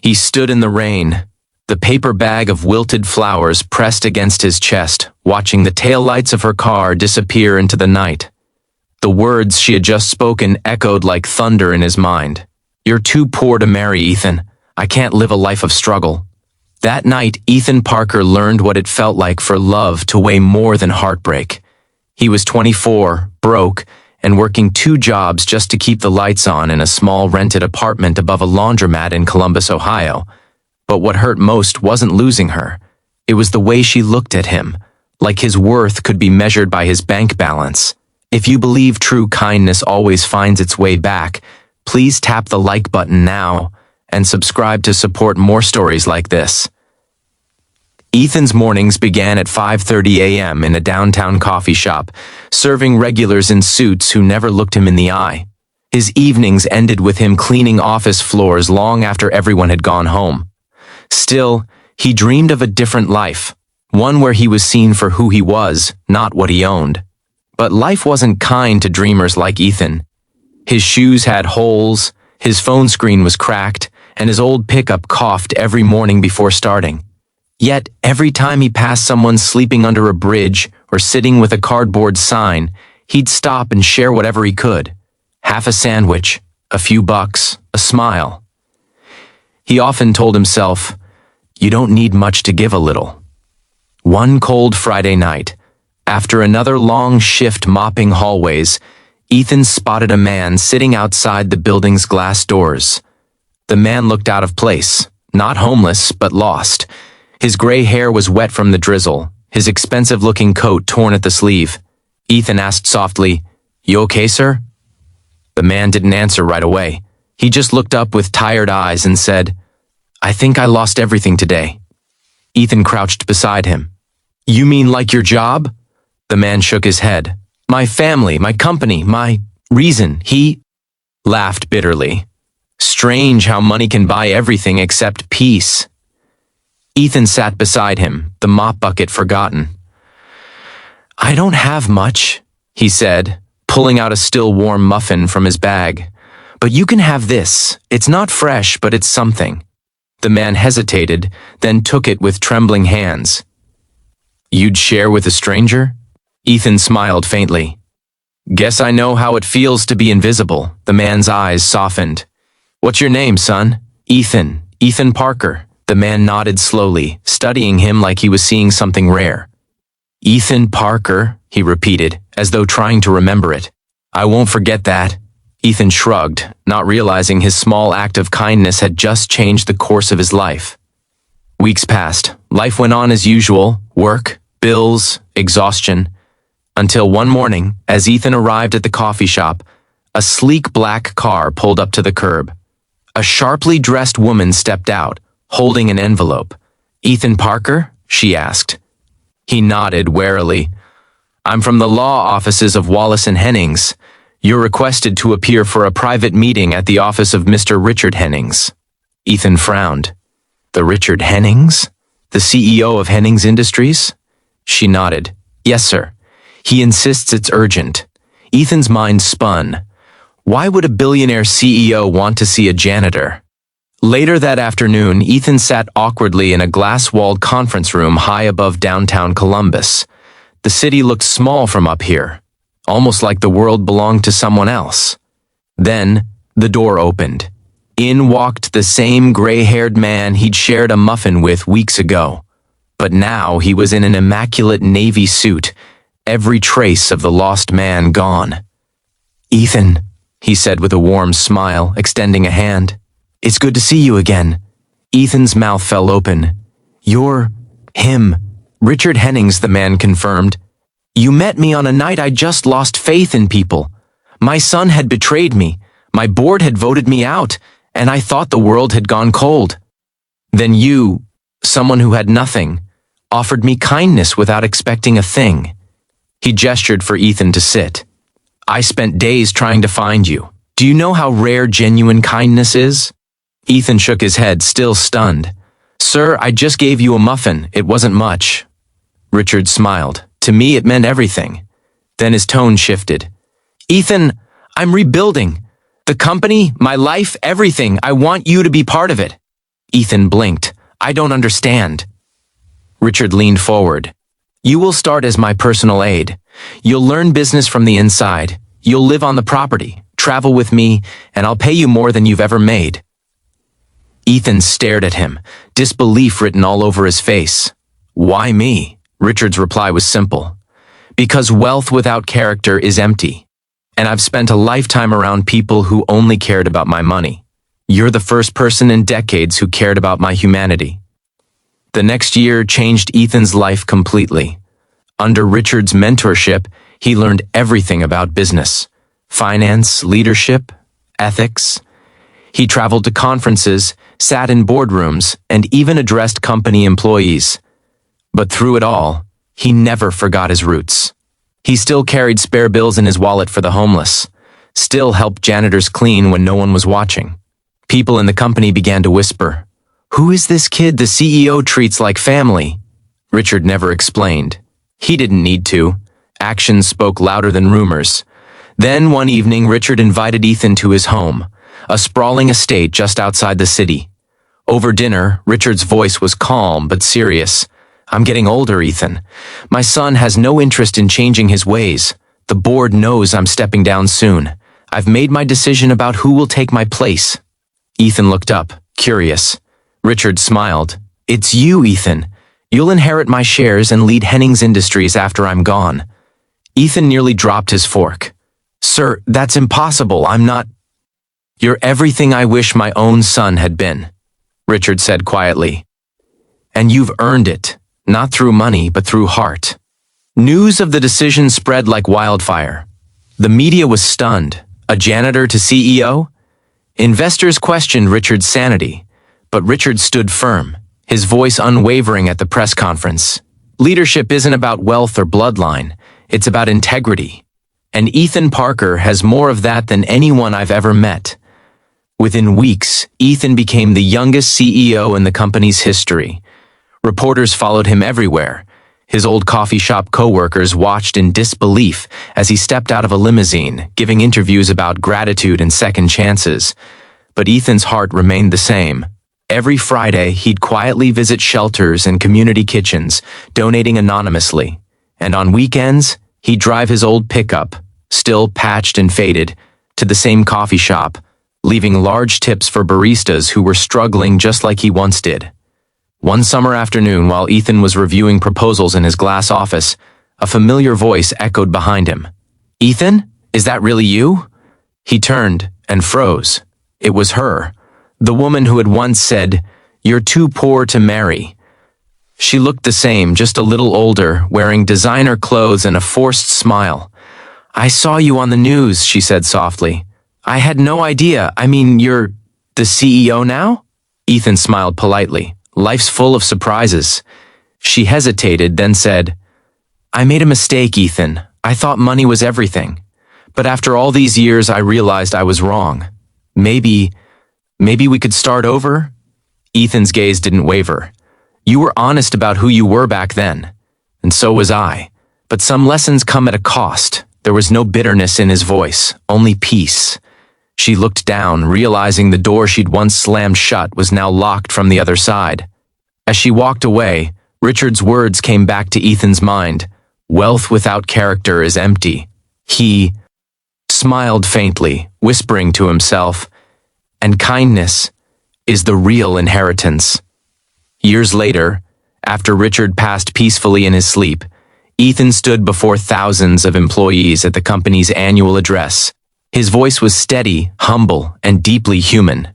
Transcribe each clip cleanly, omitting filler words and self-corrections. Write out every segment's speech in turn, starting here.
He stood in the rain, the paper bag of wilted flowers pressed against his chest, watching the taillights of her car disappear into the night. The words she had just spoken echoed like thunder in his mind. "You're too poor to marry, Ethan. I can't live a life of struggle." That night, Ethan Parker learned what it felt like for love to weigh more than heartbreak. He was 24, broke, and working 2 jobs just to keep the lights on in a small rented apartment above a laundromat in Columbus, Ohio. But what hurt most wasn't losing her. It was the way she looked at him, like his worth could be measured by his bank balance. If you believe true kindness always finds its way back, please tap the like button now and subscribe to support more stories like this. Ethan's mornings began at 5:30 a.m. in a downtown coffee shop, serving regulars in suits who never looked him in the eye. His evenings ended with him cleaning office floors long after everyone had gone home. Still, he dreamed of a different life, one where he was seen for who he was, not what he owned. But life wasn't kind to dreamers like Ethan. His shoes had holes, his phone screen was cracked, and his old pickup coughed every morning before starting. Yet, every time he passed someone sleeping under a bridge or sitting with a cardboard sign, he'd stop and share whatever he could. Half a sandwich, a few bucks, a smile. He often told himself, "You don't need much to give a little." One cold Friday night, after another long shift mopping hallways, Ethan spotted a man sitting outside the building's glass doors. The man looked out of place, not homeless, but lost. His gray hair was wet from the drizzle, his expensive-looking coat torn at the sleeve. Ethan asked softly, "You okay, sir?" The man didn't answer right away. He just looked up with tired eyes and said, "I think I lost everything today." Ethan crouched beside him. "You mean like your job?" The man shook his head. "My family, my company, my reason." He laughed bitterly. "Strange how money can buy everything except peace." Ethan sat beside him, the mop bucket forgotten. "I don't have much," he said, pulling out a still warm muffin from his bag. "But you can have this. It's not fresh, but it's something." The man hesitated, then took it with trembling hands. "You'd share with a stranger?" Ethan smiled faintly. "Guess I know how it feels to be invisible." The man's eyes softened. "What's your name, son?" "Ethan. Ethan Parker." The man nodded slowly, studying him like he was seeing something rare. "Ethan Parker," he repeated, as though trying to remember it. "I won't forget that." Ethan shrugged, not realizing his small act of kindness had just changed the course of his life. Weeks passed. Life went on as usual: work, bills, exhaustion. Until one morning, as Ethan arrived at the coffee shop, a sleek black car pulled up to the curb. A sharply dressed woman stepped out, holding an envelope. "Ethan Parker?" she asked. He nodded warily. "I'm from the law offices of Wallace and Hennings. You're requested to appear for a private meeting at the office of Mr. Richard Hennings." Ethan frowned. "The Richard Hennings? The CEO of Hennings Industries?" She nodded. "Yes, sir. He insists it's urgent." Ethan's mind spun. Why would a billionaire CEO want to see a janitor? Later that afternoon, Ethan sat awkwardly in a glass-walled conference room high above downtown Columbus. The city looked small from up here, almost like the world belonged to someone else. Then, the door opened. In walked the same gray-haired man he'd shared a muffin with weeks ago. But now he was in an immaculate navy suit, every trace of the lost man gone. "Ethan," he said with a warm smile, extending a hand. "It's good to see you again." Ethan's mouth fell open. "You're him." "Richard Hennings," the man confirmed. "You met me on a night I just lost faith in people. My son had betrayed me, my board had voted me out, and I thought the world had gone cold. Then you, someone who had nothing, offered me kindness without expecting a thing." He gestured for Ethan to sit. "I spent days trying to find you. Do you know how rare genuine kindness is?" Ethan shook his head, still stunned. "Sir, I just gave you a muffin. It wasn't much." Richard smiled. "To me, it meant everything." Then his tone shifted. "Ethan, I'm rebuilding. The company, my life, everything. I want you to be part of it." Ethan blinked. I don't understand. Richard leaned forward. You will start as my personal aide. You'll learn business from the inside. You'll live on the property, travel with me, and I'll pay you more than you've ever made. Ethan stared at him, disbelief written all over his face. Why me? Richard's reply was simple. Because wealth without character is empty. And I've spent a lifetime around people who only cared about my money. You're the first person in decades who cared about my humanity. The next year changed Ethan's life completely. Under Richard's mentorship, he learned everything about business, finance, leadership, ethics. He traveled to conferences, sat in boardrooms, and even addressed company employees. But through it all, he never forgot his roots. He still carried spare bills in his wallet for the homeless, still helped janitors clean when no one was watching. People in the company began to whisper, "Who is this kid the CEO treats like family?" Richard never explained. He didn't need to. Actions spoke louder than rumors. Then one evening, Richard invited Ethan to his home, a sprawling estate just outside the city. Over dinner, Richard's voice was calm but serious. I'm getting older, Ethan. My son has no interest in changing his ways. The board knows I'm stepping down soon. I've made my decision about who will take my place. Ethan looked up, curious. Richard smiled. It's you, Ethan. You'll inherit my shares and lead Hennings Industries after I'm gone. Ethan nearly dropped his fork. Sir, that's impossible. I'm not... You're everything I wish my own son had been, Richard said quietly. And you've earned it. Not through money, but through heart. News of the decision spread like wildfire. The media was stunned. A janitor to CEO? Investors questioned Richard's sanity, but Richard stood firm, his voice unwavering at the press conference. Leadership isn't about wealth or bloodline, it's about integrity. And Ethan Parker has more of that than anyone I've ever met. Within weeks, Ethan became the youngest CEO in the company's history. Reporters followed him everywhere. His old coffee shop co-workers watched in disbelief as he stepped out of a limousine, giving interviews about gratitude and second chances. But Ethan's heart remained the same. Every Friday, he'd quietly visit shelters and community kitchens, donating anonymously. And on weekends, he'd drive his old pickup, still patched and faded, to the same coffee shop, leaving large tips for baristas who were struggling just like he once did. One summer afternoon, while Ethan was reviewing proposals in his glass office, a familiar voice echoed behind him. Ethan, is that really you? He turned and froze. It was her, the woman who had once said, You're too poor to marry. She looked the same, just a little older, wearing designer clothes and a forced smile. I saw you on the news, she said softly. I had no idea. I mean, you're the CEO now? Ethan smiled politely. Life's full of surprises. She hesitated, then said, I made a mistake, Ethan. I thought money was everything. But after all these years, I realized I was wrong. Maybe we could start over? Ethan's gaze didn't waver. You were honest about who you were back then. And so was I. But some lessons come at a cost. There was no bitterness in his voice, only peace. She looked down, realizing the door she'd once slammed shut was now locked from the other side. As she walked away, Richard's words came back to Ethan's mind. Wealth without character is empty. He smiled faintly, whispering to himself, and kindness is the real inheritance. Years later, after Richard passed peacefully in his sleep, Ethan stood before thousands of employees at the company's annual address. His voice was steady, humble, and deeply human.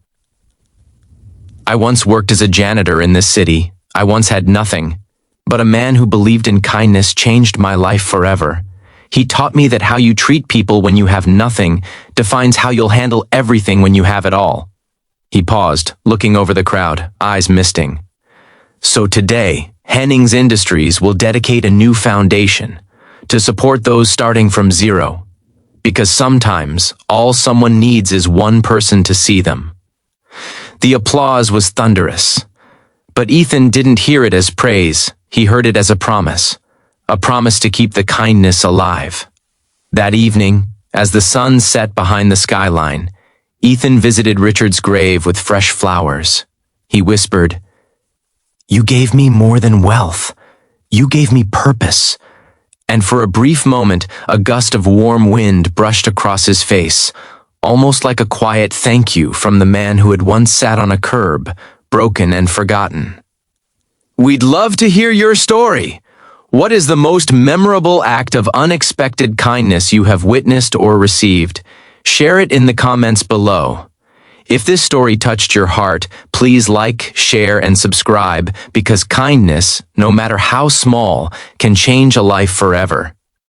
I once worked as a janitor in this city. I once had nothing. But a man who believed in kindness changed my life forever. He taught me that how you treat people when you have nothing defines how you'll handle everything when you have it all. He paused, looking over the crowd, eyes misting. So today, Hennings Industries will dedicate a new foundation to support those starting from zero. Because sometimes, all someone needs is one person to see them. The applause was thunderous. But Ethan didn't hear it as praise, he heard it as a promise to keep the kindness alive. That evening, as the sun set behind the skyline, Ethan visited Richard's grave with fresh flowers. He whispered, "You gave me more than wealth. You gave me purpose." And for a brief moment, a gust of warm wind brushed across his face, almost like a quiet thank you from the man who had once sat on a curb, broken and forgotten. We'd love to hear your story. What is the most memorable act of unexpected kindness you have witnessed or received? Share it in the comments below. If this story touched your heart, please like, share, and subscribe because kindness, no matter how small, can change a life forever.